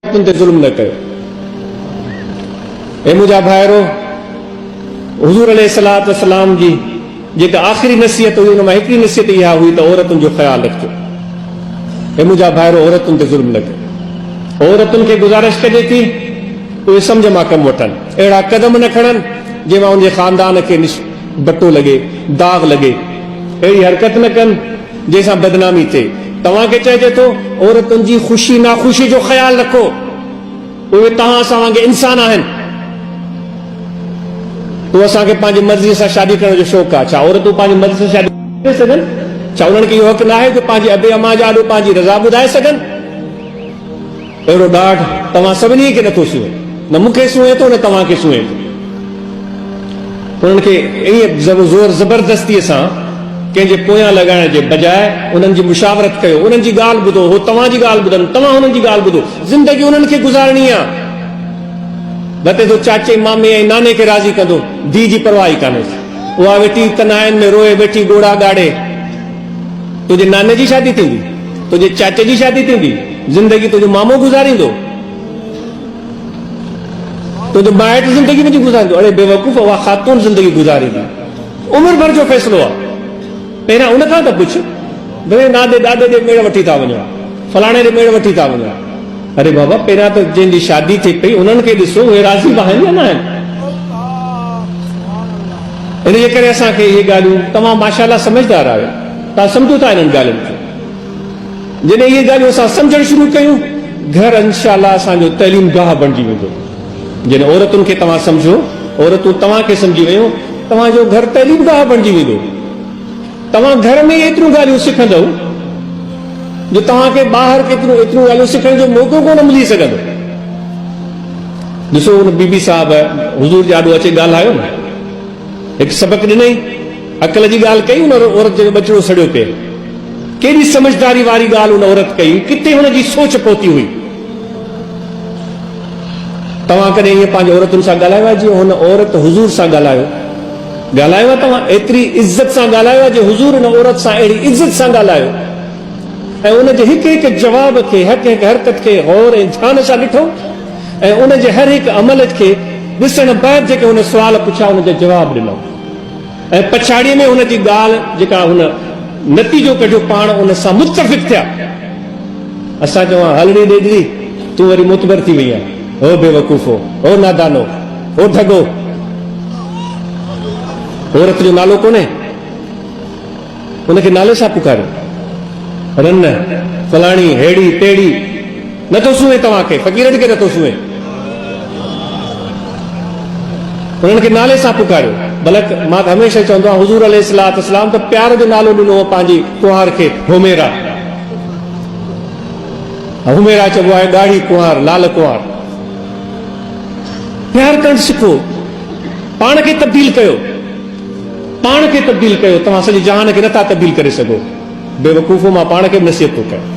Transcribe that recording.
ते जुल्म न कयो। ए मुंहिंजा भाइरो, हुज़ूर अलैहिस्सलातु वस्सलाम जी जेका आख़िरी नसीहत हुई, उन मां हिकिड़ी नसीहत इहा हुई त औरतुनि जो ख़्यालु रखिजो। ए मुंहिंजा भाइरो, औरतुनि ते जुल्म न कयो। औरतुनि खे गुज़ारिश कजे थी उहे सम्झ मां कमु वठनि, अहिड़ा क़दम न खणनि जंहिंमां उनजे ख़ानदान खे बटो लॻे, दाग़ लॻे। अहिड़ी हरकत न कनि जंहिंसां बदनामी थिए। तव्हांखे चइजे थो औरतुनि जी ख़ुशी नाख़ुशी जो ख़्यालु रखो। उहे तव्हां सां वांगुरु इंसान आहिनि। तो असांखे पंहिंजी मर्ज़ीअ सां शादी करण जो शौक़ु आहे। छा औरतूं पंहिंजी मर्ज़ी सां शादी करे सघनि? छा उन्हनि खे इहो हक़ न आहे जो पंहिंजे अबे अमा जा ॾाढो पंहिंजी रज़ा ॿुधाए सघनि? अहिड़ो ॾाढ तव्हां सभिनी खे नथो सूहे, न मूंखे सूहे थो न तव्हांखे सूहे थो। उन्हनि खे ईअं ज़ोर ज़बरदस्तीअ सां कंहिंजे पोयां लॻाइण जे बजाए उन्हनि जी मुशावरत कयो, उन्हनि जी ॻाल्हि ॿुधो, हो तव्हांजी ॻाल्हि ॿुधनि, तव्हां हुननि जी ॻाल्हि ॿुधो। ज़िंदगी उन्हनि खे गुज़ारणी आहे। बते तो चाचे मामे ऐं नाने खे राज़ी कंदो, धी जी परवाह ई कान्हे। उहा वेठी तनाइन में रोए वेठी गोड़ा ॻाड़े। तुंहिंजे नाने जी शादी थींदी, तुंहिंजे चाचे जी शादी थींदी, ज़िंदगी तुंहिंजो मामो गुज़ारींदो, तुंहिंजो माइट ज़िंदगी मुंहिंजी गुज़ारींदो। अड़े बेवकूफ़, उहा ख़ातून ज़िंदगी गुज़ारींदी, उमिरि भर जो फ़ैसिलो आहे। पहिरियां उन खां त पुछ, भई नादे ॾाॾे ॾे मेड़ वठी था वञो, फलाणे ॾे मेड़ वठी था वञो। अरे बाबा, पहिरियां त जंहिंजी शादी थिए पई उन्हनि खे ॾिसो, उहे राज़ी आहिनि या न आहिनि? इन जे करे असांखे इहे ॻाल्हियूं, तव्हां माशाअल्लाह समझदार आहियो, तव्हां सम्झो था इन्हनि ॻाल्हियुनि खे। जॾहिं इहे ॻाल्हियूं असां सम्झणु शुरू कयूं, घर इंशाअल्लाह असांजो तइलीम गाह बणिजी वेंदो। जॾहिं औरतुनि खे तव्हां सम्झो, औरतूं तव्हांखे सम्झी वियूं, तव्हांजो घर तइलीम गाह बणिजी वेंदो। तव्हां घर में एतिरियूं ॻाल्हियूं सिखंदव जो तव्हांखे ॿाहिरि केतिरियूं एतिरियूं ॻाल्हियूं सिखण जो मौक़ो कोन मिली सघंदो। ॾिसो, हुन बीबी साहब हुज़ूर ॾाढो अचे ॻाल्हायो न, हिकु सबक़ ॾिनई, अकल जी ॻाल्हि कई, उन औरत जो ॿचिड़ो सड़ियो पिए। केॾी समझदारी वारी ॻाल्हि उन औरत कई, किथे हुनजी सोच पहुती हुई। तव्हां कॾहिं ईअं पंहिंजी औरतुनि सां ॻाल्हायो आहे जीअं हुन औरत हुज़ूर सां ॻाल्हायो? ॻाल्हायो आहे तव्हां? एतिरी इज़त सां ॻाल्हायो आहे जो हुज़ूर हिन औरत सां अहिड़ी इज़त सां ॻाल्हायो ऐं उनजे हिकु हिकु जवाब खे, हिकु हिकु हरकत खे गौर ऐं ध्यान सां ॾिठो ऐं उनजे हर हिकु अमल खे ॾिसण बैदि जेके हुन सुवाल पुछा उनजो जवाबु ॾिनो ऐं पछाड़ीअ में हुनजी ॻाल्हि जेका हुन नतीजो कढियो पाण उन सां मुतफ़िक़ थिया। असां चवां हलड़ी ॾेॾी, तूं वरी मुतबर थी वई आहे, हो बेवकूफ़ो, हो नादानो, हो ठगो। औरत जो नालो कोन्हे, हुनखे नाले सां पुकारियो, रन फलाणी हेड़ी टेड़ी, नथो सूहे तव्हांखे, फ़क़ीरनि खे नथो सूहे, हुननि खे नाले सां पुकारियो। बल्कि मां त हमेशह चवंदो आहियां, हुज़ूर अलैहिस्सलातु वस्सलाम त प्यार जो नालो ॾिनो पंहिंजी कुंवार खे, हुमेरा। हुमेरा चइबो आहे ॻाढ़ी कुंवार, लाल कुंवार। प्यार करणु सिखो, पाण खे तब्दील कयो, पाण खे तब्दील कयो। तव्हां सॼी जहान खे नथा तब्दील करे सघो। बेवकूफ़ो, मां पाण खे नसीहत थो कयां।